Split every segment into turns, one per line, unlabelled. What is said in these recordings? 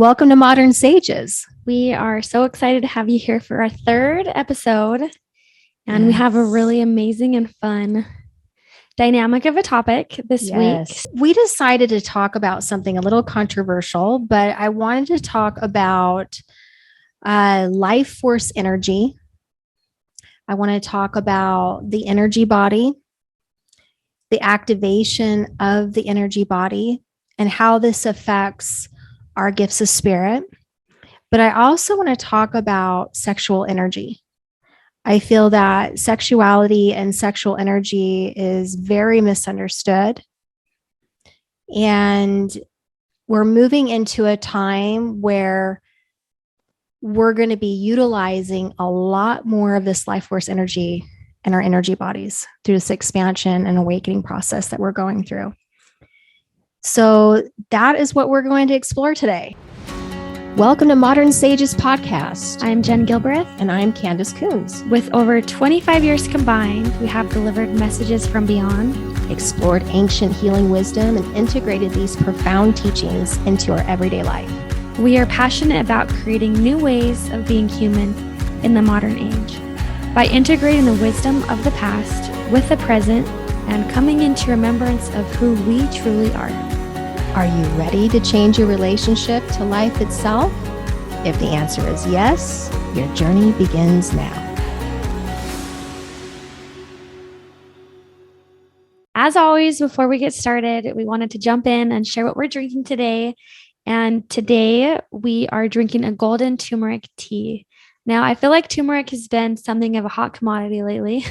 Welcome to Modern Sages.
We are so excited to have you here for our third episode. And we have a really amazing and fun dynamic of a topic this week.
We decided to talk about something a little controversial, but I wanted to talk about life force energy. I want to talk about the energy body, the activation of the energy body, and how this affects our gifts of spirit. But I also want to talk about sexual energy. I feel that sexuality and sexual energy is very misunderstood. And we're moving into a time where we're going to be utilizing a lot more of this life force energy in our energy bodies through this expansion and awakening process that we're going through. So that is what we're going to explore today.
Welcome to Modern Sages Podcast.
I'm Jen Gilbreth.
And I'm Candace Coons.
With over 25 years combined, we have delivered messages from beyond,
explored ancient healing wisdom, and integrated these profound teachings into our everyday life.
We are passionate about creating new ways of being human in the modern age by integrating the wisdom of the past with the present and coming into remembrance of who we truly are.
Are you ready to change your relationship to life itself? If the answer is yes, your journey begins now.
As always, before we get started, we wanted to jump in and share what we're drinking today. And today we are drinking a golden turmeric tea. Now, I feel like turmeric has been something of a hot commodity lately,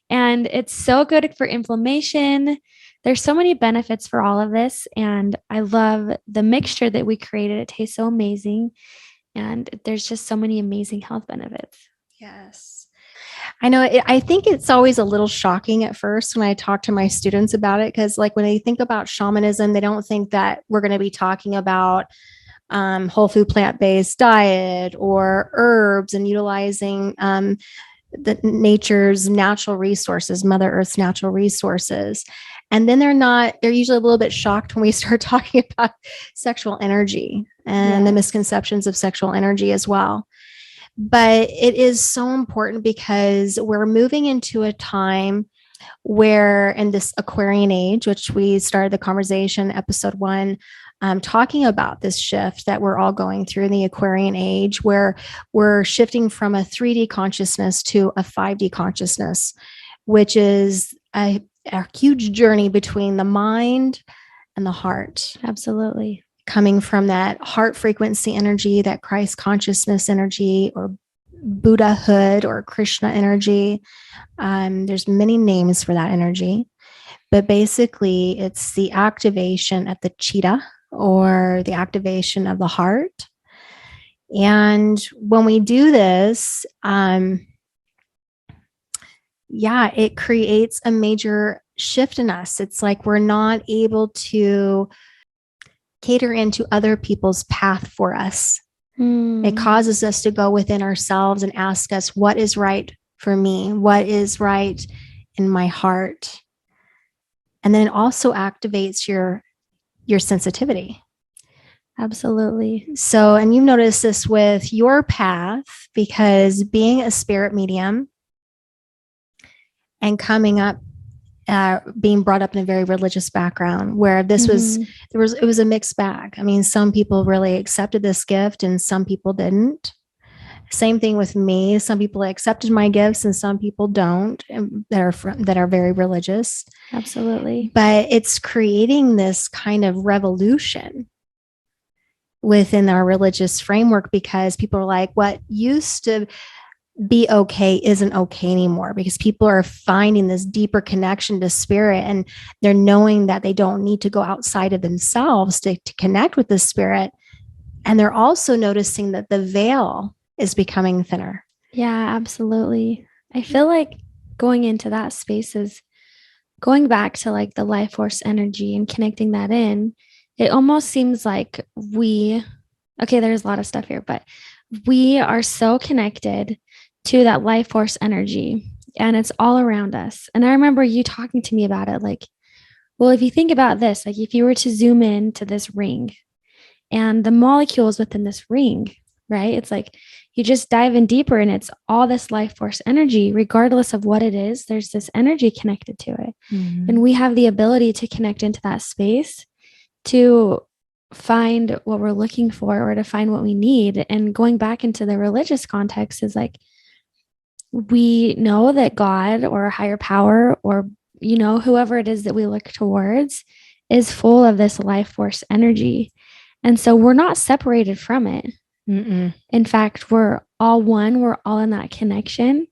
and it's so good for inflammation. There's so many benefits for all of this, and I love the mixture that we created. It tastes so amazing, and there's just so many amazing health benefits.
Yes. I know. I think it's always a little shocking at first when I talk to my students about it, because like when they think about shamanism, they don't think that we're going to be talking about whole food, plant-based diet or herbs and utilizing the nature's natural resources, Mother Earth's natural resources. And then they're usually a little bit shocked when we start talking about sexual energy and the misconceptions of sexual energy as well. But it is so important because we're moving into a time where in this Aquarian age, which we started the conversation, episode 1, talking about this shift that we're all going through in the Aquarian age, where we're shifting from a 3D consciousness to a 5D consciousness, which is a huge journey between the mind and the heart.
Absolutely.
Coming from that heart frequency energy, that Christ consciousness energy, or Buddhahood or Krishna energy. There's many names for that energy, but basically it's the activation at the chitta, or the activation of the heart. And when we do this, it creates a major shift in us. It's like we're not able to cater into other people's path for us. It causes us to go within ourselves and ask us, what is right for me? What is right in my heart? And then it also activates your sensitivity.
Absolutely.
So, and you've noticed this with your path, because being a spirit medium and coming up, being brought up in a very religious background, where this it was a mixed bag. I mean, some people really accepted this gift and some people didn't. Same thing with me. Some people accepted my gifts and some people don't, that are very religious.
Absolutely.
But it's creating this kind of revolution within our religious framework, because people are like, what used to be okay isn't okay anymore, because people are finding this deeper connection to spirit, and they're knowing that they don't need to go outside of themselves to connect with the spirit. And they're also noticing that the veil is becoming thinner.
Yeah, absolutely. I feel like going into that space is going back to like the life force energy and connecting that in. It almost seems like there's a lot of stuff here, but we are so connected to that life force energy, and it's all around us. And I remember you talking to me about it, like, well, if you think about this, like if you were to zoom in to this ring and the molecules within this ring, right? It's like you just dive in deeper and it's all this life force energy, regardless of what it is, there's this energy connected to it.
Mm-hmm.
And we have the ability to connect into that space to find what we're looking for or to find what we need. And going back into the religious context is like, we know that God or a higher power or, whoever it is that we look towards is full of this life force energy. And so we're not separated from it.
Mm-mm.
In fact, we're all one, we're all in that connection.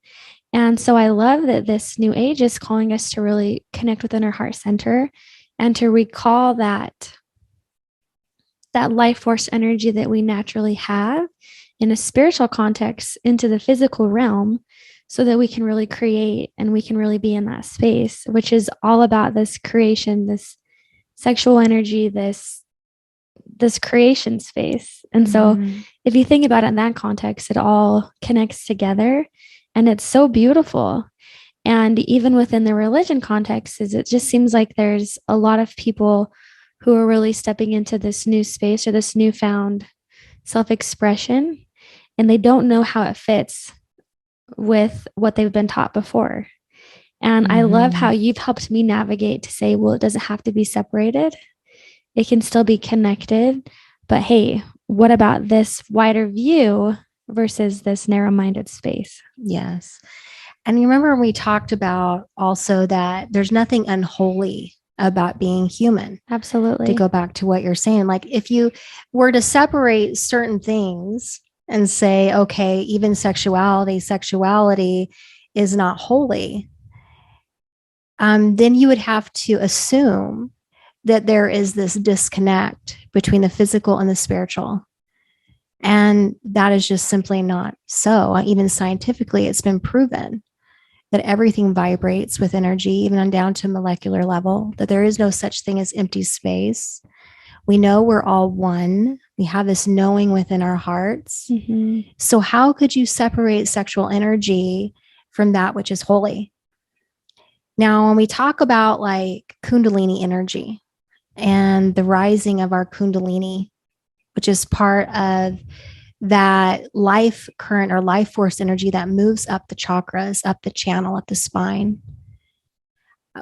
And so I love that this new age is calling us to really connect within our heart center and to recall that life force energy that we naturally have in a spiritual context into the physical realm so that we can really create and we can really be in that space, which is all about this creation, this sexual energy, this creation space. And so if you think about it in that context, it all connects together and it's so beautiful. And even within the religion context, it just seems like there's a lot of people who are really stepping into this new space or this newfound self-expression, and they don't know how it fits with what they've been taught before. And I love how you've helped me navigate to say, well, it doesn't have to be separated. It can still be connected. But hey, what about this wider view versus this narrow-minded space?
Yes. And you remember when we talked about also that there's nothing unholy about being human.
Absolutely.
To go back to what you're saying, like if you were to separate certain things and say, okay, even sexuality is not holy, then you would have to assume that there is this disconnect between the physical and the spiritual. And that is just simply not so. Even scientifically, it's been proven that everything vibrates with energy, even on down to molecular level, that there is no such thing as empty space. We know we're all one. We have this knowing within our hearts.
Mm-hmm.
So how could you separate sexual energy from that which is holy? Now, when we talk about like Kundalini energy and the rising of our Kundalini, which is part of that life current or life force energy that moves up the chakras, up the channel, up the spine.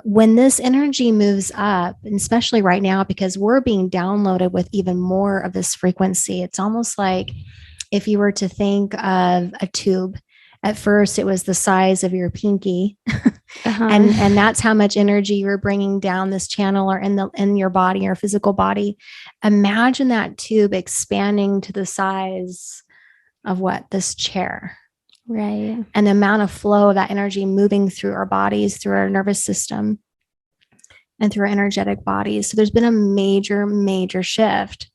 When this energy moves up, and especially right now, because we're being downloaded with even more of this frequency, it's almost like if you were to think of a tube. At first, it was the size of your pinky, and that's how much energy you're bringing down this channel or in your body, your physical body. Imagine that tube expanding to the size of this chair,
right?
And the amount of flow of that energy moving through our bodies, through our nervous system, and through our energetic bodies. So there's been a major, major shift,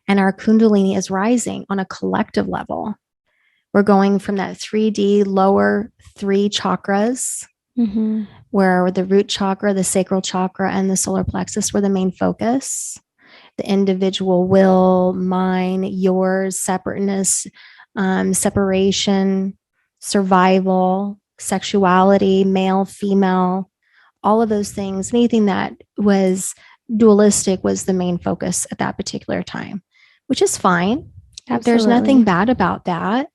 and our Kundalini is rising on a collective level. We're going from that 3D lower 3 chakras, where the root chakra, the sacral chakra, and the solar plexus were the main focus. The individual will, mine, yours, separateness, separation, survival, sexuality, male, female, all of those things, anything that was dualistic was the main focus at that particular time, which is fine.
Absolutely.
There's nothing bad about that.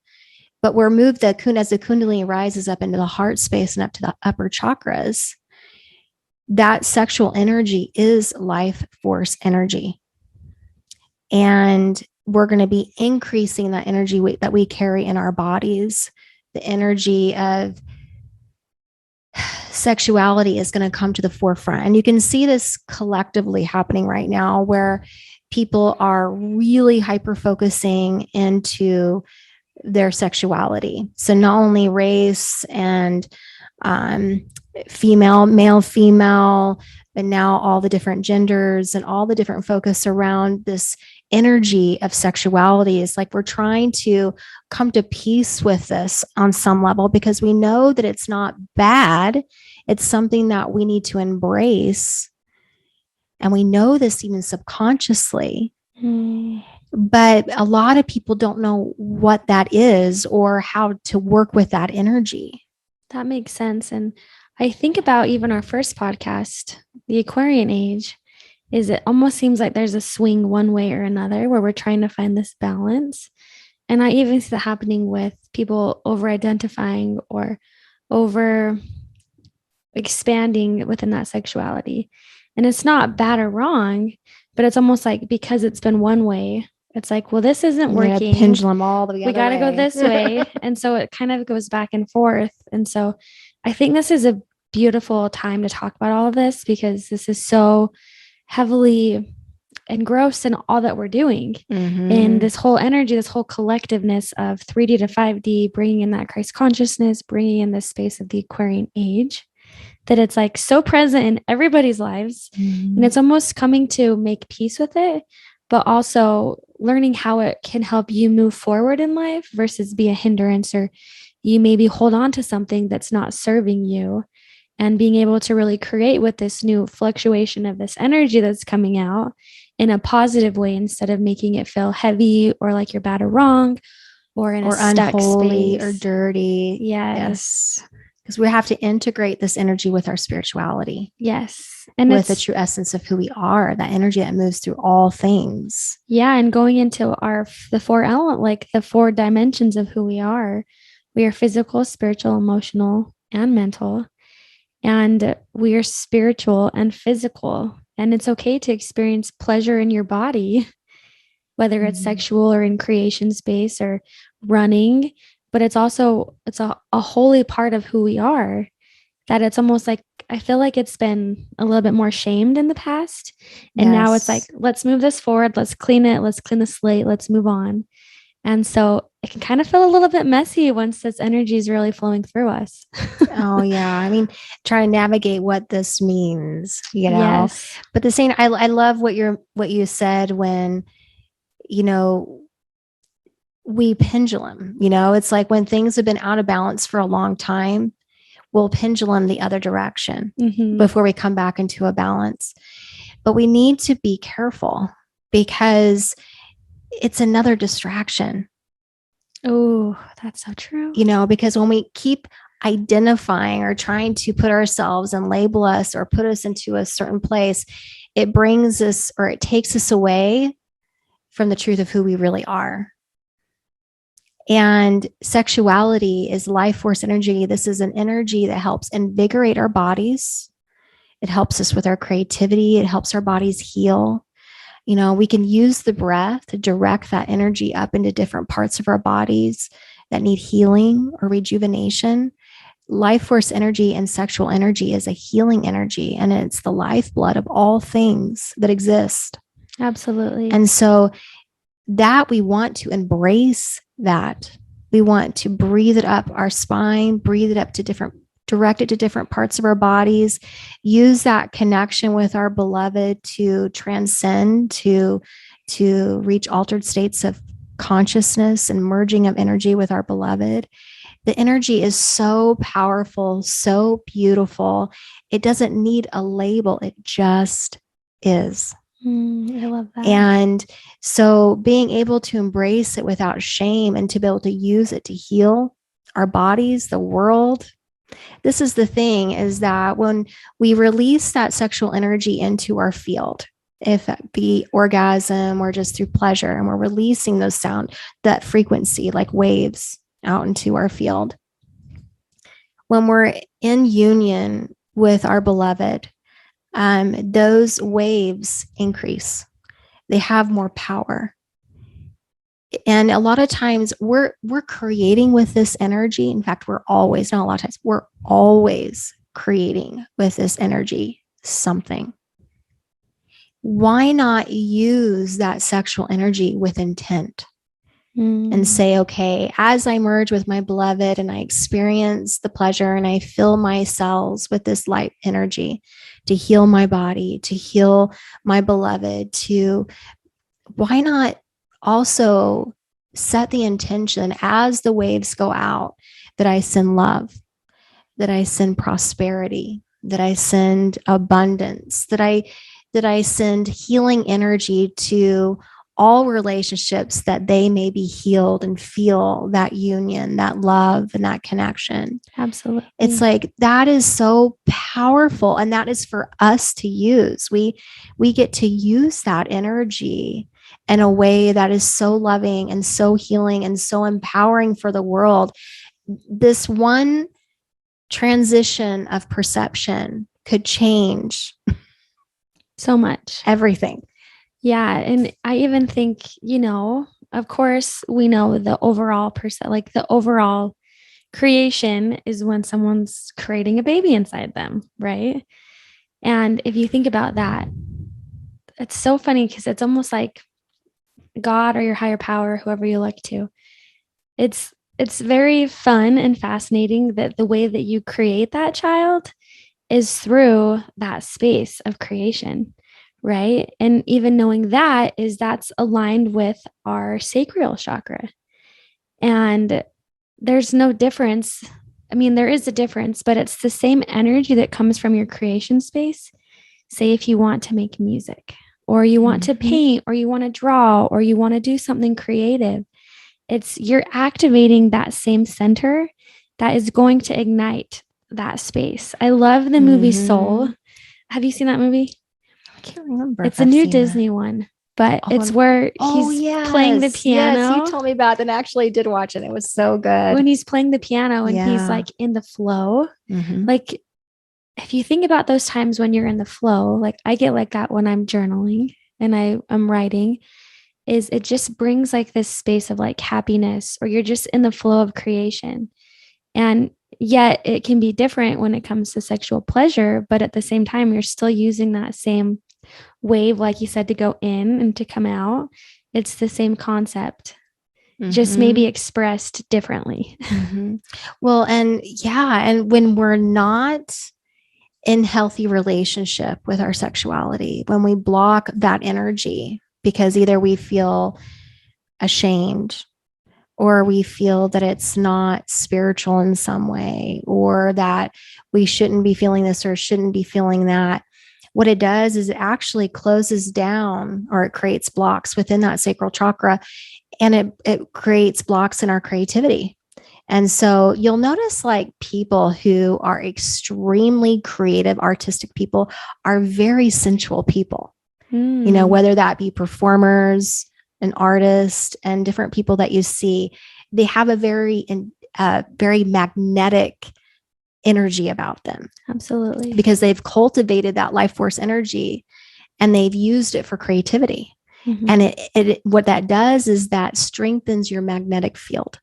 But we're moved as the Kundalini rises up into the heart space and up to the upper chakras, that sexual energy is life force energy. And we're going to be increasing that energy that we carry in our bodies. The energy of sexuality is going to come to the forefront. And you can see this collectively happening right now, where people are really hyper-focusing into their sexuality. So not only race and male, female, but now all the different genders and all the different focus around this energy of sexuality. Is like we're trying to come to peace with this on some level, because we know that it's not bad. It's something that we need to embrace. And we know this even subconsciously. But a lot of people don't know what that is or how to work with that energy.
That makes sense. And I think about even our first podcast, the Aquarian age, is it almost seems like there's a swing one way or another where we're trying to find this balance. And I even see that happening with people over identifying or over expanding within that sexuality. And it's not bad or wrong, but it's almost like because it's been one way, it's like, well, this isn't working.
Pendulum all the way.
We got to go this way. And so it kind of goes back and forth. And so I think this is a beautiful time to talk about all of this because this is so heavily engrossed in all that we're doing in this whole energy, this whole collectiveness of 3D to 5D, bringing in that Christ consciousness, bringing in this space of the Aquarian age, that it's like so present in everybody's lives. And it's almost coming to make peace with it, but also learning how it can help you move forward in life versus be a hindrance, or you maybe hold on to something that's not serving you, and being able to really create with this new fluctuation of this energy that's coming out in a positive way instead of making it feel heavy or like you're bad or wrong or in a stuck
unholy
space.
or dirty.
Yes.
Because we have to integrate this energy with our spirituality.
Yes. And
with the true essence of who we are, that energy that moves through all things.
Yeah. And going into the four element, like the four dimensions of who we are physical, spiritual, emotional, and mental. And we are spiritual and physical. And it's okay to experience pleasure in your body, whether it's sexual or in creation space or running. But it's also, it's a holy part of who we are, that it's almost like, I feel like it's been a little bit more shamed in the past. And now it's like, let's move this forward. Let's clean it. Let's clean the slate. Let's move on. And so it can kind of feel a little bit messy once this energy is really flowing through us.
Oh yeah. I mean, try to navigate what this means, you know,
Yes.
but the same, I love what you said when, you know, we pendulum, you know, it's like when things have been out of balance for a long time, we'll pendulum the other direction before we come back into a balance. But we need to be careful because it's another distraction.
Oh, that's so true.
You know, because when we keep identifying or trying to put ourselves and label us or put us into a certain place, it brings us or it takes us away from the truth of who we really are. And sexuality is life force energy. This is an energy that helps invigorate our bodies. It helps us with our creativity. It helps our bodies heal. You know, we can use the breath to direct that energy up into different parts of our bodies that need healing or rejuvenation. Life force energy and sexual energy is a healing energy, and it's the lifeblood of all things that exist.
Absolutely.
And so that we want to embrace that. We want to breathe it up our spine, breathe it up to direct it to different parts of our bodies, use that connection with our beloved to transcend, to reach altered states of consciousness and merging of energy with our beloved. The energy is so powerful, so beautiful. It doesn't need a label. It just is.
I love that.
And so being able to embrace it without shame and to be able to use it to heal our bodies, the world. This is the thing, is that when we release that sexual energy into our field, if it be orgasm or just through pleasure, and we're releasing those sound, that frequency like waves out into our field. When we're in union with our beloved, those waves increase. They have more power. And a lot of times we're creating with this energy. In fact, we're always creating with this energy something. Why not use that sexual energy with intent and say, okay, as I merge with my beloved and I experience the pleasure and I fill my cells with this light energy to heal my body, to heal my beloved, why not also set the intention as the waves go out that I send love, that I send prosperity, that I send abundance, that I send healing energy to all relationships, that they may be healed and feel that union, that love, and that connection.
Absolutely.
It's like, that is so powerful. And that is for us to use. We get to use that energy in a way that is so loving and so healing and so empowering for the world. This one transition of perception could change
so much.
everything.
Yeah. And I even think, of course, we know the overall like the overall creation is when someone's creating a baby inside them, right? And if you think about that, it's so funny because it's almost like God or your higher power, whoever you look to. It's very fun and fascinating that the way that you create that child is through that space of creation, right? And even knowing that's aligned with our sacral chakra. And there's no difference. I mean, there is a difference, but it's the same energy that comes from your creation space. Say if you want to make music, or you want to paint, or you want to draw, or you want to do something creative, you're activating that same center that is going to ignite that space. I love the movie Soul. Have you seen that movie?
I can't remember.
It's a new Disney one, but it's where he's playing the piano.
Yes, you told me about that, and I actually did watch it. It was so good.
When he's playing the piano and he's like in the flow. Like, if you think about those times when you're in the flow, like I get like that when I'm journaling and I'm writing, is it just brings like this space of like happiness, or you're just in the flow of creation. And yet it can be different when it comes to sexual pleasure, but at the same time, you're still using that same wave, like you said, to go in and to come out. It's the same concept, just maybe expressed differently.
Well, and when we're not in healthy relationship with our sexuality, when we block that energy because either we feel ashamed, or we feel that it's not spiritual in some way, or that we shouldn't be feeling this or shouldn't be feeling that, what it does is it actually closes down, or it creates blocks within that sacral chakra, and it creates blocks in our creativity. And so you'll notice like people who are extremely creative, artistic people are very sensual people, whether that be performers, an artist, and different people that you see, they have a very magnetic energy about them.
Absolutely.
Because they've cultivated that life force energy and they've used it for creativity. And it what that does is that strengthens your magnetic field.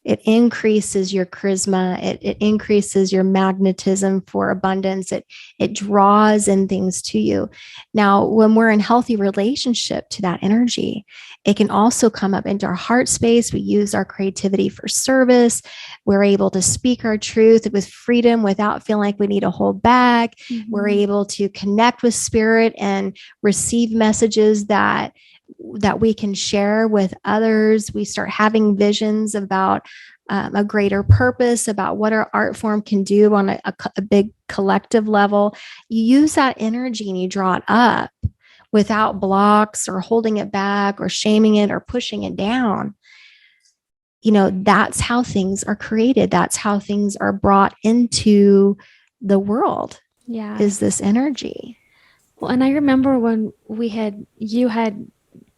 It increases your charisma. It increases your magnetism for abundance. It draws in things to you. Now, when we're in healthy relationship to that energy, it can also come up into our heart space. We use our creativity for service. We're able to speak our truth with freedom without feeling like we need to hold back. We're able to connect with spirit and receive messages that we can share with others. We start having visions about a greater purpose, about what our art form can do on a big collective level. You use that energy and you draw it up without blocks or holding it back or shaming it or pushing it down. That's how things are created. That's how things are brought into the world.
Yeah.
Is this energy.
Well, and I remember when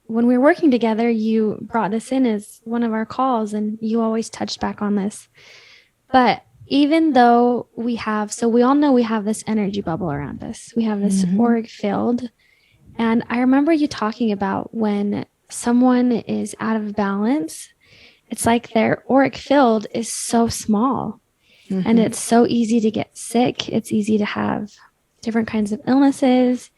when we were working together, you brought this in as one of our calls, and you always touched back on this. But even though we all know we have this energy bubble around us, we have this auric field. And I remember you talking about when someone is out of balance, it's like their auric field is so small and it's so easy to get sick. It's easy to have different kinds of illnesses.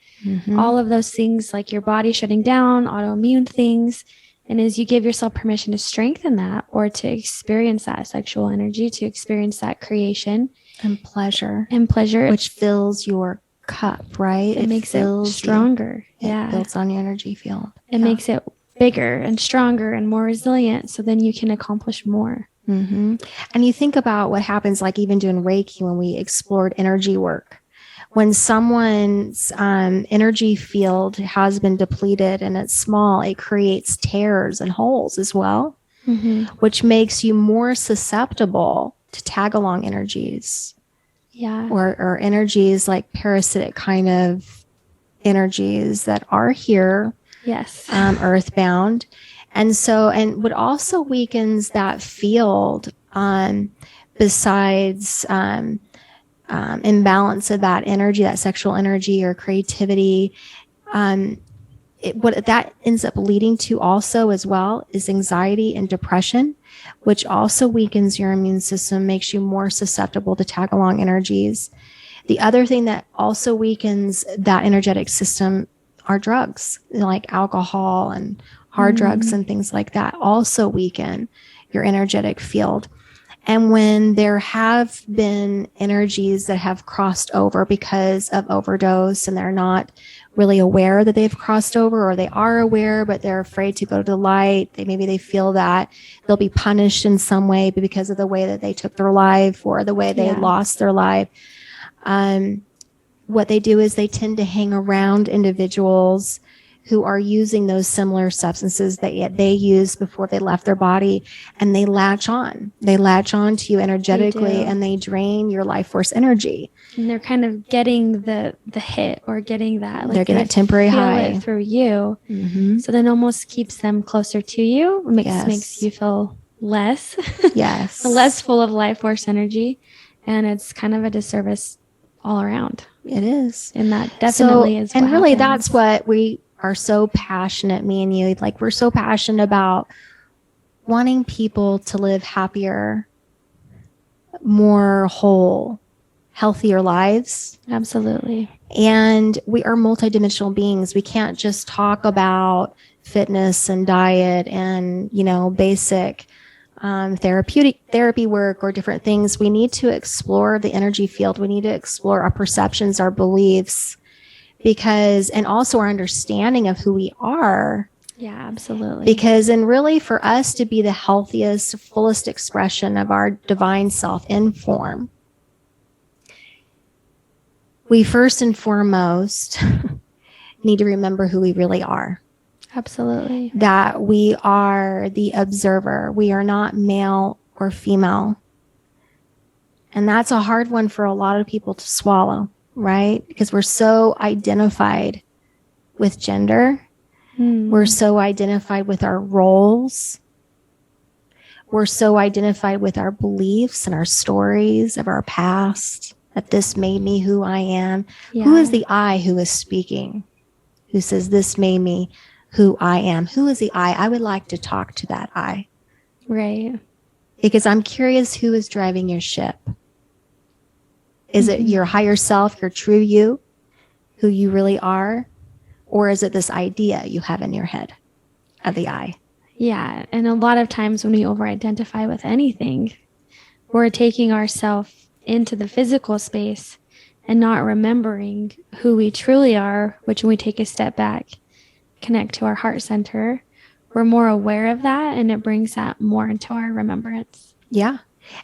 All of those things, like your body shutting down, autoimmune things. And as you give yourself permission to strengthen that, or to experience that sexual energy, to experience that creation
and pleasure,
which
fills your cup, right?
It makes it stronger.
It builds on your energy field.
It makes it bigger and stronger and more resilient. So then you can accomplish more.
And you think about what happens, like even doing Reiki, when we explored energy work. when someone's energy field has been depleted and it's small, it creates tears and holes as well, which makes you more susceptible to tag along energies.
Yeah.
Or energies like parasitic kind of energies that are here.
Yes.
Earthbound. And so, and what also weakens that field, besides imbalance of that energy, that sexual energy or creativity, what that ends up leading to also as well is anxiety and depression, which also weakens your immune system, makes you more susceptible to tag along energies. The other thing that also weakens that energetic system are drugs, like alcohol and hard drugs and things like that also weaken your energetic field. And when there have been energies that have crossed over because of overdose and they're not really aware that they've crossed over, or they are aware, but they're afraid to go to the light. Maybe they feel that they'll be punished in some way because of the way that they took their life or the way they lost their life. What they do is they tend to hang around individuals who are using those similar substances that they used before they left their body, and they latch on. They latch on to you energetically, and they drain your life force energy.
And they're kind of getting the hit or getting that. Like
they're getting a temporary high
through you. So then almost keeps them closer to you. Makes you feel less.
Yes.
less full of life force energy. And it's kind of a disservice all around.
It is.
And that definitely is what
and really
happens.
that's what we are so passionate, me and you, like we're so passionate about wanting people to live happier, more whole, healthier lives.
Absolutely.
And we are multidimensional beings. We can't just talk about fitness and diet and, basic therapy work or different things. We need to explore the energy field. We need to explore our perceptions, our beliefs, and also our understanding of who we are.
Yeah, absolutely.
Because, and really for us to be the healthiest, fullest expression of our divine self in form, we first and foremost need to remember who we really are.
Absolutely.
That we are the observer. We are not male or female. And that's a hard one for a lot of people to swallow, right? Because we're so identified with gender. We're so identified with our roles. We're so identified with our beliefs and our stories of our past, that this made me who I am. Yeah. Who is the I who is speaking? Who says this made me who I am? Who is the I? I would like to talk to that I.
Right.
Because I'm curious who is driving your ship. Is it your higher self, your true you, who you really are? Or is it this idea you have in your head of the I?
Yeah. And a lot of times when we over-identify with anything, we're taking ourselves into the physical space and not remembering who we truly are, which when we take a step back, connect to our heart center, we're more aware of that, and it brings that more into our remembrance.
Yeah.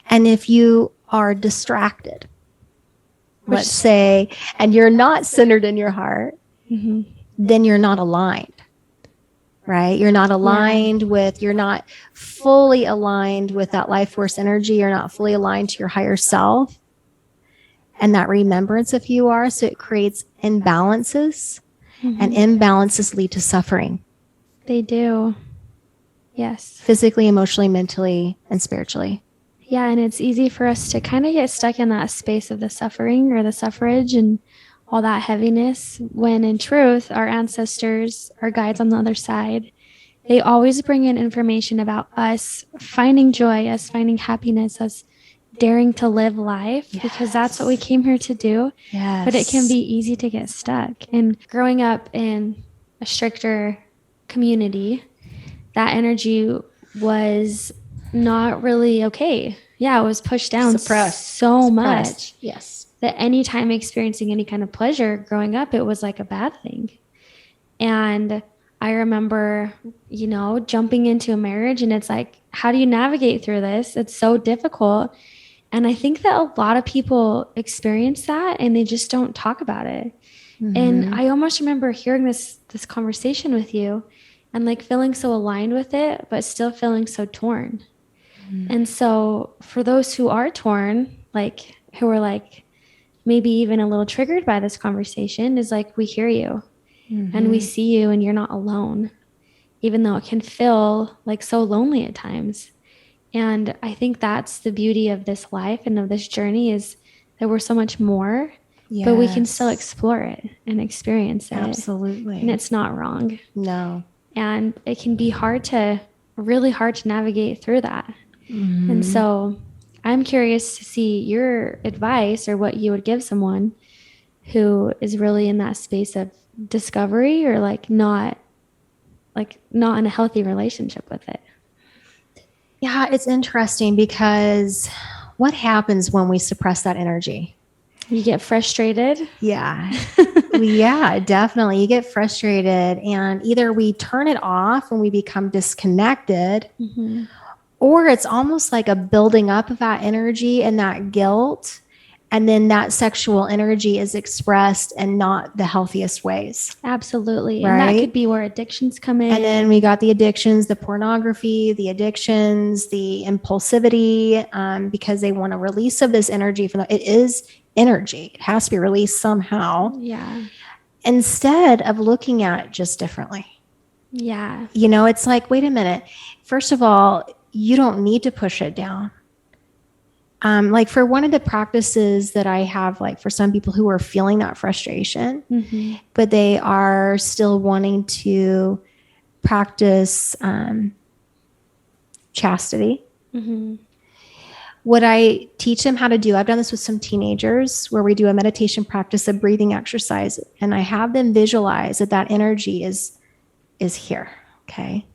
And if you are distracted, let's say, and you're not centered in your heart, then you're not aligned, right? You're not aligned you're not fully aligned with that life force energy. You're not fully aligned to your higher self and that remembrance of who you are. So it creates imbalances, and imbalances lead to suffering.
They do. Yes.
Physically, emotionally, mentally, and spiritually.
Yeah. And it's easy for us to kind of get stuck in that space of the suffering or the suffrage and all that heaviness, when in truth, our ancestors, our guides on the other side, they always bring in information about us finding joy, us finding happiness, us daring to live life, because that's what we came here to do.
Yes.
But it can be easy to get stuck. And growing up in a stricter community, that energy was not really okay. Yeah, it was pushed down so much.
Yes.
That anytime experiencing any kind of pleasure growing up, it was like a bad thing. And I remember, jumping into a marriage, and it's like, how do you navigate through this? It's so difficult. And I think that a lot of people experience that and they just don't talk about it. And I almost remember hearing this conversation with you and like feeling so aligned with it, but still feeling so torn. And so for those who are torn, like who are like maybe even a little triggered by this conversation, is like, we hear you and we see you and you're not alone, even though it can feel like so lonely at times. And I think that's the beauty of this life and of this journey, is that we're so much more, but we can still explore it and experience it.
Absolutely.
And it's not wrong.
No.
And it can be really hard to navigate through that. And so I'm curious to see your advice or what you would give someone who is really in that space of discovery or like not in a healthy relationship with it.
Yeah, it's interesting because what happens when we suppress that energy?
You get frustrated.
Yeah. Yeah, definitely. You get frustrated and either we turn it off and we become disconnected, or it's almost like a building up of that energy and that guilt. And then that sexual energy is expressed in not the healthiest ways.
Absolutely.
Right?
And that could be where addictions come in.
And then we got the addictions, the pornography, the addictions, the impulsivity, because they want a release of this energy. It is energy. It has to be released somehow.
Yeah.
Instead of looking at it just differently.
Yeah.
It's like, wait a minute. First of all, you don't need to push it down. Like for one of the practices that I have, like for some people who are feeling that frustration, but they are still wanting to practice chastity. What I teach them how to do, I've done this with some teenagers where we do a meditation practice, a breathing exercise, and I have them visualize that energy is here. Okay.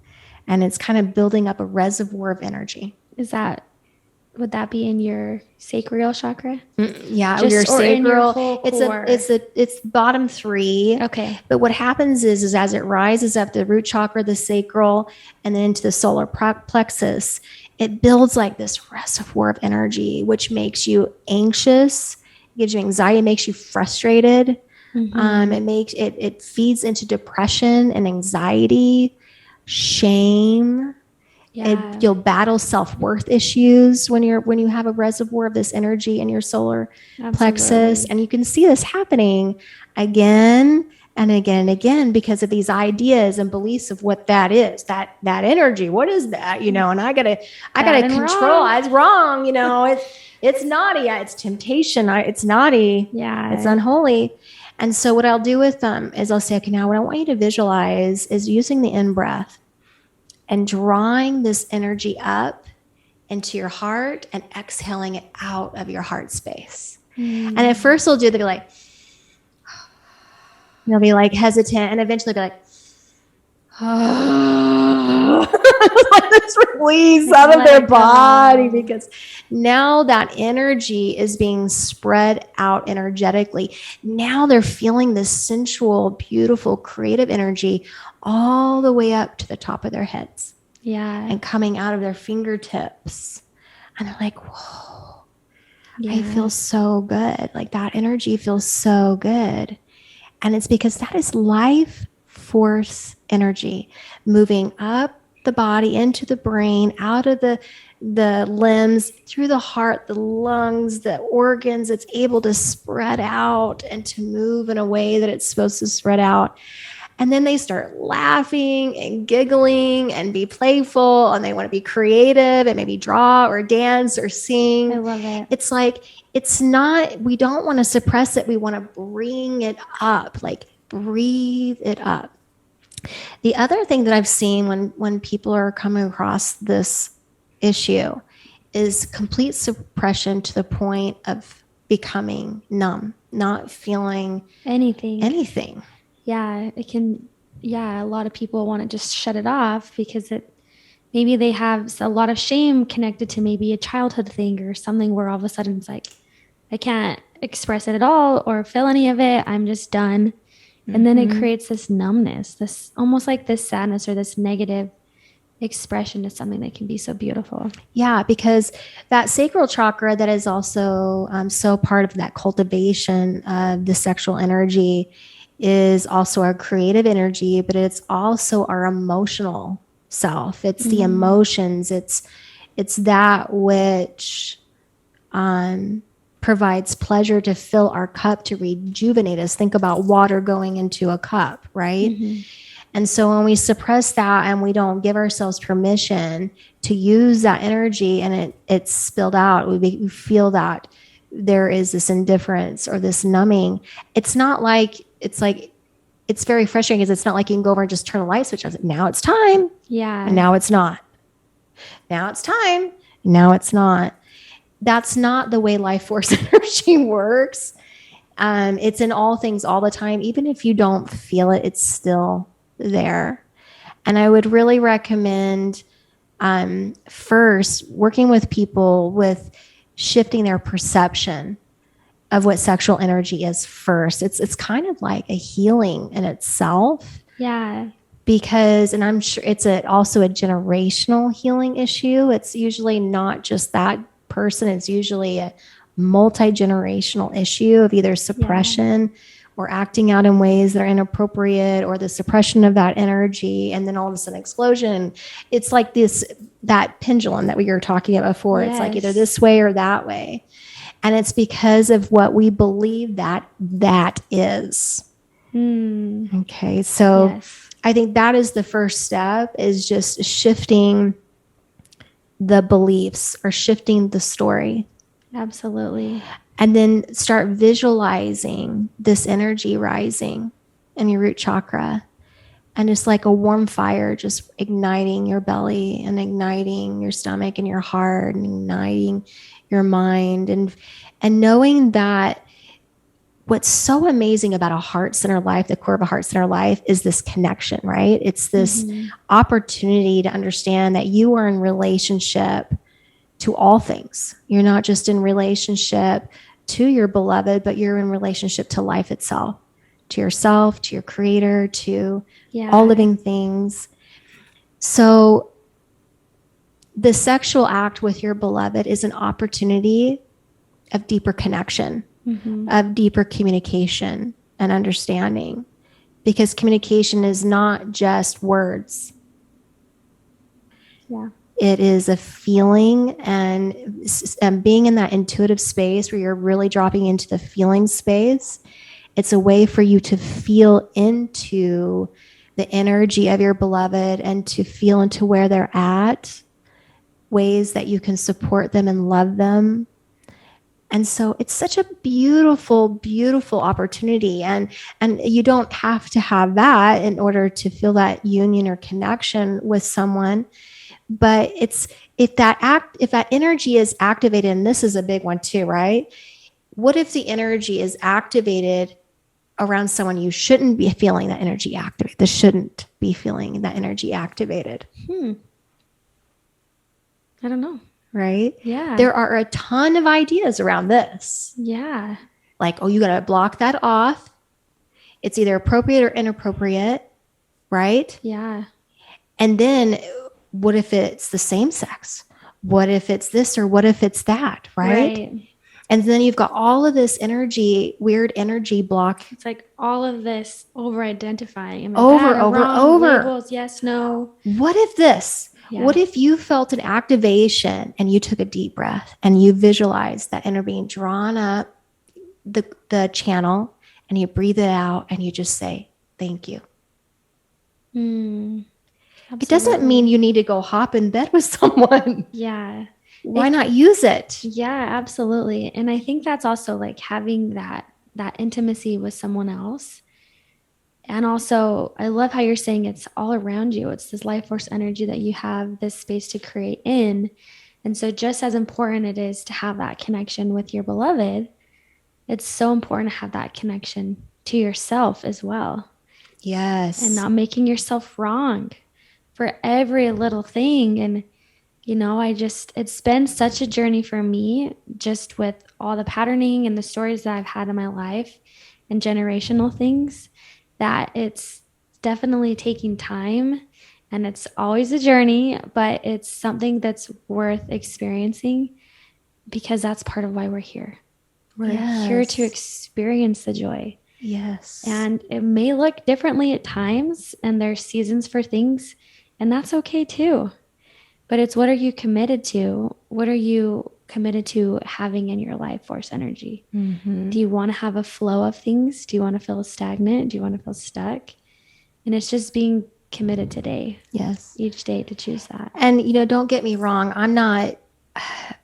And it's kind of building up a reservoir of energy.
Would that be in your sacral chakra?
Yeah, your sacral. It's bottom 3.
Okay.
But what happens is as it rises up the root chakra, the sacral, and then into the solar plexus, it builds like this reservoir of energy, which makes you anxious, gives you anxiety, makes you frustrated. It feeds into depression and anxiety, shame.
Yeah.
You'll battle self-worth issues when you have a reservoir of this energy in your solar plexus. And you can see this happening again and again and again because of these ideas and beliefs of what that is, that energy. What is that? And I gotta control.
Wrong.
It's wrong. It's naughty. It's temptation. It's naughty.
Yeah.
It's unholy. And so what I'll do with them is I'll say, okay, now what I want you to visualize is using the in-breath and drawing this energy up into your heart and exhaling it out of your heart space. And at first they'll be like, they'll be like hesitant, and eventually be like, like this release out of their body, because now that energy is being spread out energetically. Now they're feeling this sensual, beautiful, creative energy all the way up to the top of their heads.
Yeah.
And coming out of their fingertips. And they're like, whoa, I feel so good. Like that energy feels so good. And it's because that is life force energy moving up the body, into the brain, out of the limbs, through the heart, the lungs, the organs. It's able to spread out and to move in a way that it's supposed to spread out. And then they start laughing and giggling and be playful, and they want to be creative and maybe draw or dance or sing.
I love it.
It's like, we don't want to suppress it. We want to bring it up, like breathe it up. The other thing that I've seen when people are coming across this issue is complete suppression to the point of becoming numb, not feeling anything.
Yeah, it can. Yeah, a lot of people want to just shut it off because maybe they have a lot of shame connected to maybe a childhood thing or something where all of a sudden it's like, I can't express it at all or feel any of it. I'm just done. And then it creates this numbness, this almost like this sadness or this negative expression is something that can be so beautiful.
Yeah, because that sacral chakra that is also so part of that cultivation of the sexual energy is also our creative energy, but it's also our emotional self. It's the emotions. It's that which provides pleasure to fill our cup, to rejuvenate us. Think about water going into a cup, right? And so when we suppress that and we don't give ourselves permission to use that energy and it's spilled out, we feel that there is this indifference or this numbing. It's very frustrating because it's not like you can go over and just turn the light switch on. Now it's time.
Yeah.
And now it's not. Now it's time. Now it's not. That's not the way life force energy works. It's in all things all the time. Even if you don't feel it, it's still there. And I would really recommend first working with people with shifting their perception of what sexual energy is first. It's kind of like a healing in itself.
Yeah.
Because, and I'm sure it's also a generational healing issue. It's usually not just that person. It's usually a multi-generational issue of either suppression or acting out in ways that are inappropriate, or the suppression of that energy, and then all of a sudden explosion. It's like that pendulum that we were talking about before. It's like either this way or that way. And it's because of what we believe that is. Okay. So I think that is the first step, is just shifting the beliefs or shifting the story.
Absolutely.
And then start visualizing this energy rising in your root chakra. And it's like a warm fire just igniting your belly and igniting your stomach and your heart and igniting your mind. And knowing that what's so amazing about a heart-centered life, the core of a heart-centered life, is this connection, right? It's this opportunity to understand that you are in relationship to all things. You're not just in relationship to your beloved, but you're in relationship to life itself, to yourself, to your creator, to all living things. So the sexual act with your beloved is an opportunity of deeper connection, of deeper communication and understanding, because communication is not just words.
Yeah.
It is a feeling, and being in that intuitive space where you're really dropping into the feeling space. It's a way for you to feel into the energy of your beloved and to feel into where they're at, ways that you can support them and love them. And so it's such a beautiful, beautiful opportunity. And you don't have to have that in order to feel that union or connection with someone. But if that energy is activated, and this is a big one too, right? What if the energy is activated around someone you shouldn't be feeling that energy activated? This shouldn't be feeling that energy activated.
I don't know.
Right?
Yeah.
There are a ton of ideas around this.
Yeah.
Like, oh, you got to block that off. It's either appropriate or inappropriate, right?
Yeah.
And then what if it's the same sex? What if it's this or what if it's that, right? And then you've got all of this energy, weird energy block.
It's like all of this over-identifying.
Over.
Labels, yes, no.
What if this? Yeah. What if you felt an activation and you took a deep breath and you visualized that energy being drawn up the channel, and you breathe it out and you just say, thank you. It doesn't mean you need to go hop in bed with someone.
Yeah.
Why not use it?
Yeah, absolutely. And I think that's also like having that intimacy with someone else. And also, I love how you're saying it's all around you. It's this life force energy that you have this space to create in. And so just as important it is to have that connection with your beloved, it's so important to have that connection to yourself as well.
Yes.
And not making yourself wrong for every little thing. And, you know, it's been such a journey for me, just with all the patterning and the stories that I've had in my life and generational things, that it's definitely taking time And it's always a journey, but it's something that's worth experiencing because that's part of why we're here. We're here to experience the joy.
Yes.
And it may look differently at times, and there's seasons for things, and that's okay too. But it's, what are you committed to? What are you committed to having in your life force energy?
Mm-hmm.
Do you want to have a flow of things? Do you want to feel stagnant? Do you want to feel stuck? And it's just being committed today.
Yes.
Each day to choose that.
And, don't get me wrong.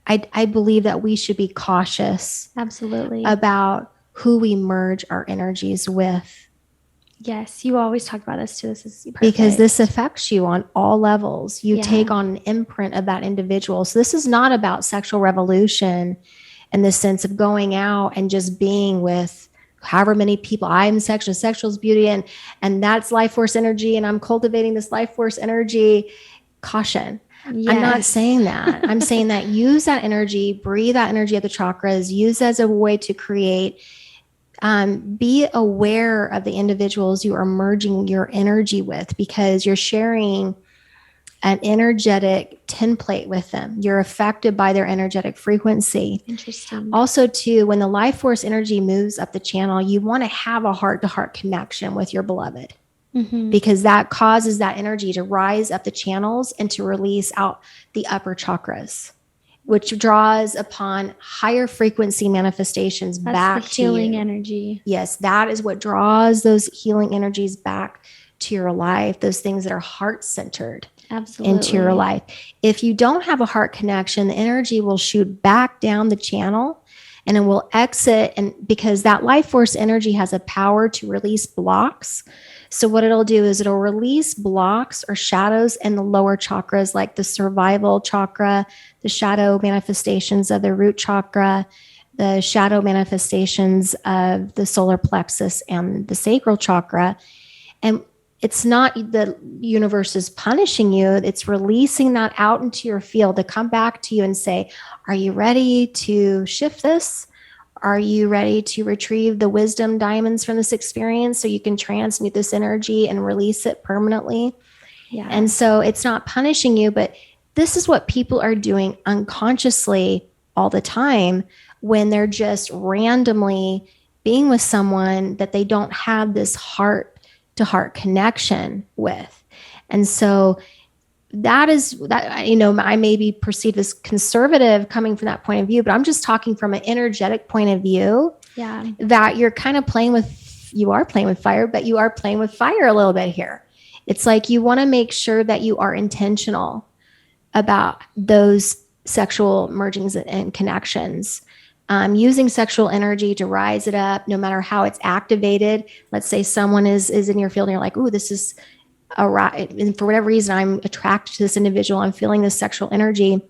I believe that we should be cautious.
Absolutely.
About who we merge our energies with.
Yes. You always talk about this too. This is perfect.
Because this affects you on all levels. You take on an imprint of that individual. So this is not about sexual revolution in the sense of going out and just being with however many people. I'm sexual is beauty, and that's life force energy, and I'm cultivating this life force energy. Caution. Yes. I'm not saying that. I'm saying that use that energy, breathe that energy of the chakras, use as a way to create. Be aware of the individuals you are merging your energy with, because you're sharing an energetic template with them. You're affected by their energetic frequency.
Interesting.
Also, too, when the life force energy moves up the channel, you want to have a heart-to-heart connection with your beloved. Mm-hmm. Because that causes that energy to rise up the channels and to release out the upper chakras, which draws upon higher frequency manifestations. That's back
the healing
to you.
Energy.
Yes, that is what draws those healing energies back to your life, those things that are heart-centered.
Absolutely.
Into your life. If you don't have a heart connection, the energy will shoot back down the channel and it will exit. And because that life force energy has a power to release blocks. So what it'll do is it'll release blocks or shadows in the lower chakras, like the survival chakra, the shadow manifestations of the root chakra, the shadow manifestations of the solar plexus and the sacral chakra. And it's not the universe is punishing you. It's releasing that out into your field to come back to you and say, are you ready to shift this? Are you ready to retrieve the wisdom diamonds from this experience so you can transmute this energy and release it permanently? Yeah. And so it's not punishing you, but this is what people are doing unconsciously all the time when they're just randomly being with someone that they don't have this heart-to-heart connection with. And so that is that, I may be perceived as conservative coming from that point of view, but I'm just talking from an energetic point of view.
Yeah.
That you're kind of you are playing with fire, but you are playing with fire a little bit here. It's like you want to make sure that you are intentional about those sexual mergings and connections. Using sexual energy to rise it up, no matter how it's activated. Let's say someone is in your field and you're like, ooh, this is and for whatever reason, I'm attracted to this individual. I'm feeling this sexual energy.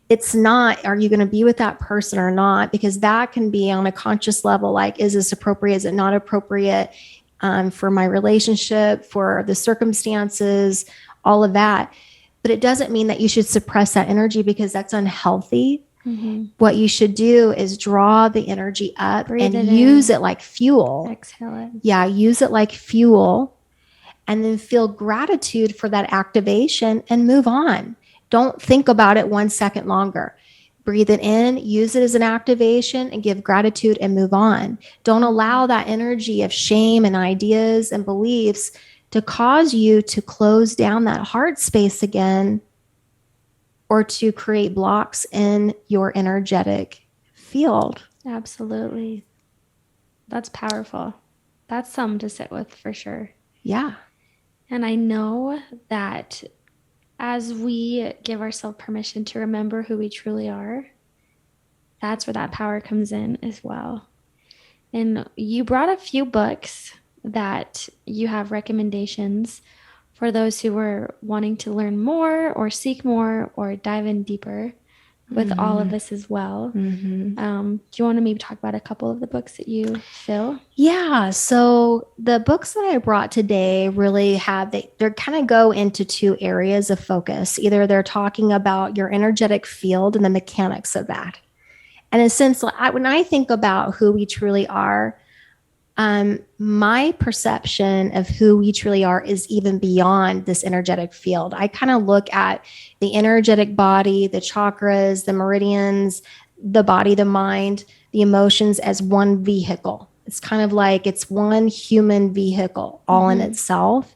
It's not, are you going to be with that person or not? Because that can be on a conscious level. Like, is this appropriate? Is it not appropriate for my relationship, for the circumstances, all of that. But it doesn't mean that you should suppress that energy because that's unhealthy. Mm-hmm. What you should do is draw the energy up and use it like fuel.
Exhale it.
Yeah, use it like fuel. And then feel gratitude for that activation and move on. Don't think about it 1 second longer. Breathe it in, use it as an activation, and give gratitude and move on. Don't allow that energy of shame and ideas and beliefs to cause you to close down that heart space again or to create blocks in your energetic field.
Absolutely. That's powerful. That's something to sit with for sure.
Yeah.
And I know that as we give ourselves permission to remember who we truly are, that's where that power comes in as well. And you brought a few books that you have recommendations for those who were wanting to learn more or seek more or dive in deeper with mm-hmm. all of this as well. Mm-hmm. Do you want to maybe talk about a couple of the books that you feel?
Yeah. So the books that I brought today really they kind of go into two areas of focus. Either they're talking about your energetic field and the mechanics of that. And in a sense, when I think about who we truly are, My perception of who we truly are is even beyond this energetic field. I kind of look at the energetic body, the chakras, the meridians, the body, the mind, the emotions as one vehicle. It's kind of like it's one human vehicle all in itself.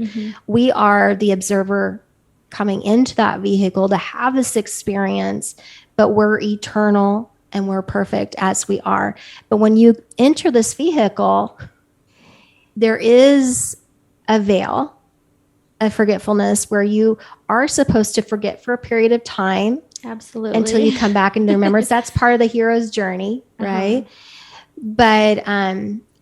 We are the observer coming into that vehicle to have this experience, but we're eternal and we're perfect as we are. But when you enter this vehicle, there is a veil of forgetfulness where you are supposed to forget for a period of time.
Absolutely.
Until you come back into remembrance. That's part of the hero's journey, right? But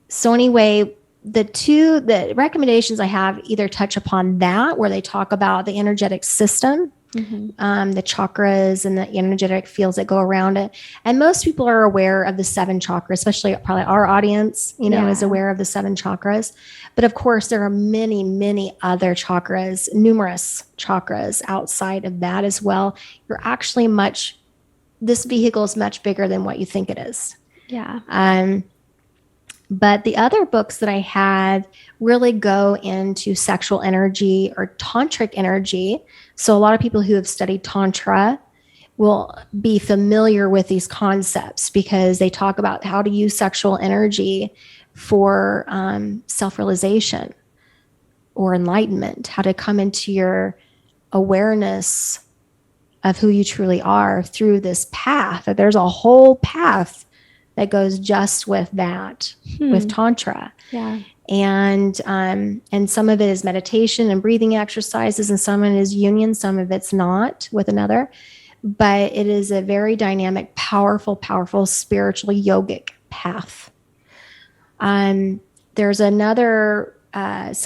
so anyway, the recommendations I have either touch upon that, where they talk about the energetic system, the chakras and the energetic fields that go around it. And most people are aware of the 7 chakras, especially probably our audience, is aware of the 7 chakras. But of course, there are many, many other chakras, numerous chakras outside of that as well. This vehicle is much bigger than what you think it is.
Yeah.
But the other books that I had really go into sexual energy or tantric energy. So a lot of people who have studied Tantra will be familiar with these concepts because they talk about how to use sexual energy for self-realization or enlightenment, how to come into your awareness of who you truly are through this path. There's a whole path that goes just with that, with Tantra.
Yeah.
And some of it is meditation and breathing exercises, and some of it is union, some of it's not with another. But it is a very dynamic, powerful spiritual yogic path. There's some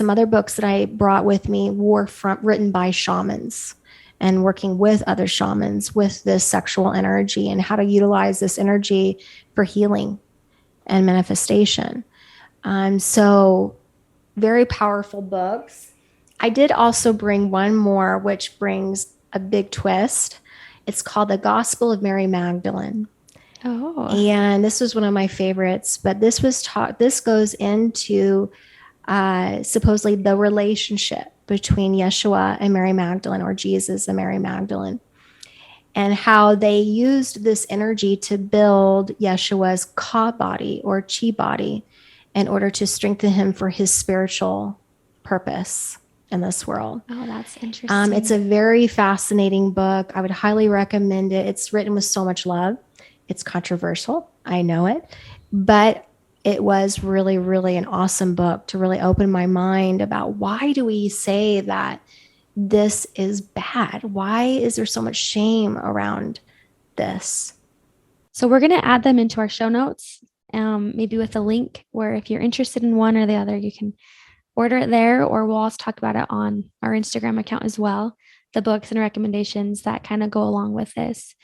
other books that I brought with me were written by shamans and working with other shamans with this sexual energy and how to utilize this energy for healing and manifestation. So very powerful books. I did also bring one more, which brings a big twist. It's called The Gospel of Mary Magdalene.
Oh.
And this was one of my favorites, but this goes into supposedly the relationship between Yeshua and Mary Magdalene, or Jesus and Mary Magdalene, and how they used this energy to build Yeshua's ka body or chi body in order to strengthen him for his spiritual purpose in this world.
Oh, that's interesting.
It's a very fascinating book. I would highly recommend it. It's written with so much love. It's controversial. I know it, but it was really, really an awesome book to really open my mind about why do we say that this is bad? Why is there so much shame around this?
So we're going to add them into our show notes, maybe with a link where if you're interested in one or the other, you can order it there, or we'll also talk about it on our Instagram account as well, the books and recommendations that kind of go along with this.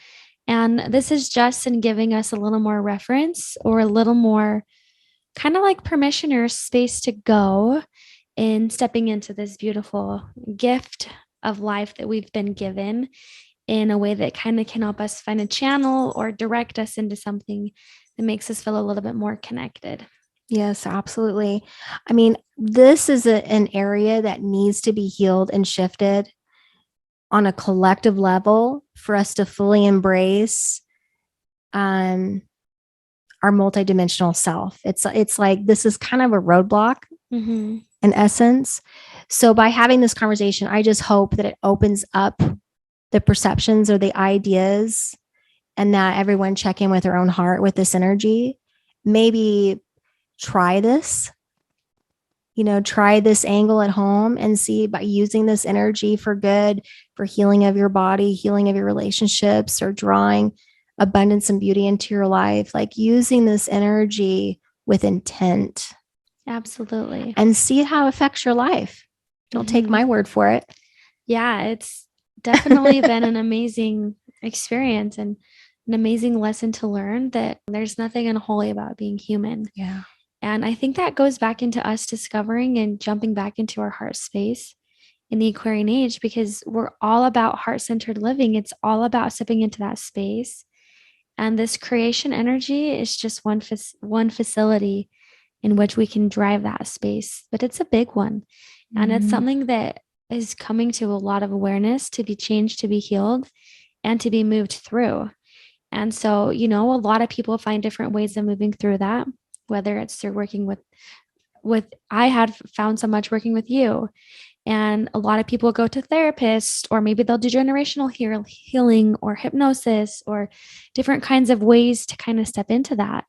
And this is just in giving us a little more reference or a little more kind of like permission or space to go in stepping into this beautiful gift of life that we've been given in a way that kind of can help us find a channel or direct us into something that makes us feel a little bit more connected.
Yes, absolutely. I mean, this is an area that needs to be healed and shifted on a collective level for us to fully embrace our multidimensional self. It's like this is kind of a roadblock in essence. So by having this conversation, I just hope that it opens up the perceptions or the ideas, and that everyone check in with their own heart with this energy. Maybe try this, try this angle at home and see by using this energy for good, for healing of your body, healing of your relationships, or drawing abundance and beauty into your life, like using this energy with intent.
Absolutely.
And see how it affects your life. Don't take my word for it.
Yeah, it's definitely been an amazing experience and an amazing lesson to learn that there's nothing unholy about being human.
Yeah.
And I think that goes back into us discovering and jumping back into our heart space in the Aquarian age, because we're all about heart-centered living. It's all about stepping into that space. And this creation energy is just one facility in which we can drive that space. But it's a big one. And it's something that is coming to a lot of awareness to be changed, to be healed, and to be moved through. And so, a lot of people find different ways of moving through that, whether it's through working with I had found so much working with you. And a lot of people go to therapists, or maybe they'll do generational healing or hypnosis or different kinds of ways to kind of step into that.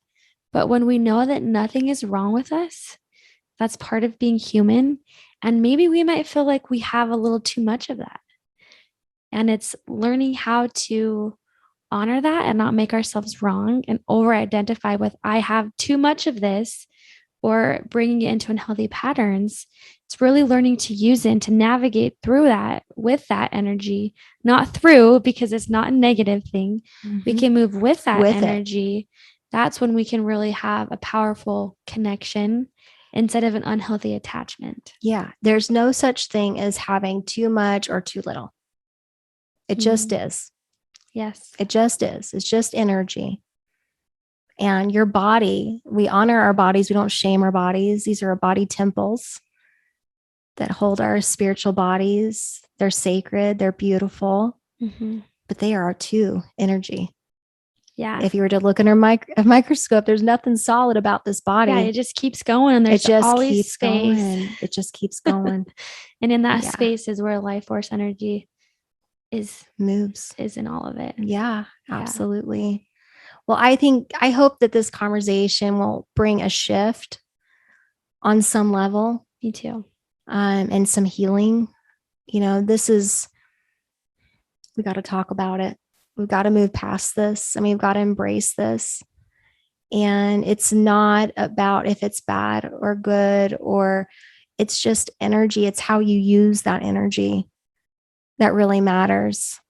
But when we know that nothing is wrong with us, that's part of being human. And maybe we might feel like we have a little too much of that. And it's learning how to honor that and not make ourselves wrong and over-identify with, I have too much of this, or bringing it into unhealthy patterns. It's really learning to use it and to navigate through that with that energy, not through, because it's not a negative thing. We can move with that energy. That's when we can really have a powerful connection instead of an unhealthy attachment.
Yeah. There's no such thing as having too much or too little. It just is.
Yes.
It just is. It's just energy. And your body, we honor our bodies. We don't shame our bodies. These are our body temples that hold our spiritual bodies. They're sacred. They're beautiful, but they are too energy.
Yeah.
If you were to look under a microscope, there's nothing solid about this body.
Yeah, it just keeps going, and there's always space.
Going. It just keeps going.
And in that space is where life force energy is in all of it.
Yeah, absolutely. Well, I hope that this conversation will bring a shift on some level.
Me too.
And some healing. We got to talk about it. We've got to move past this. We've got to embrace this. And it's not about if it's bad or good, or it's just energy. It's how you use that energy that really matters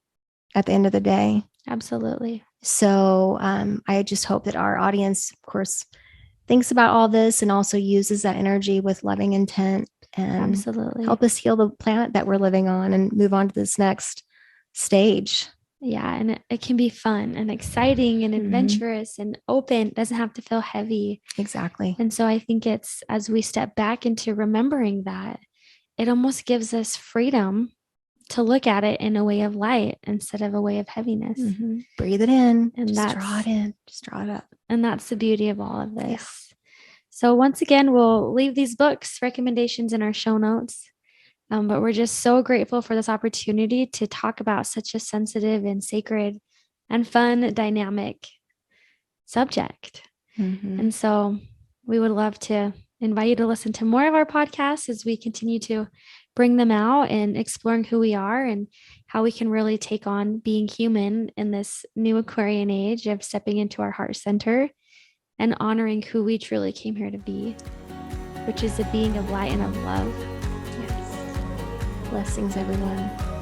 at the end of the day.
Absolutely.
So I just hope that our audience, of course, thinks about all this and also uses that energy with loving intent and help us heal the planet that we're living on and move on to this next stage.
Yeah. And it can be fun and exciting and adventurous and open. It doesn't have to feel heavy.
Exactly.
And so I think it's, as we step back into remembering that, it almost gives us freedom to look at it in a way of light instead of a way of heaviness.
Breathe it in and
just
draw it in, just draw it up.
And that's the beauty of all of this. Yeah. So once again, we'll leave these books recommendations in our show notes. But we're just so grateful for this opportunity to talk about such a sensitive and sacred and fun, dynamic subject. And so we would love to invite you to listen to more of our podcasts as we continue to bring them out and exploring who we are and how we can really take on being human in this new Aquarian age of stepping into our heart center and honoring who we truly came here to be, which is a being of light and of love.
Yes. Blessings, everyone.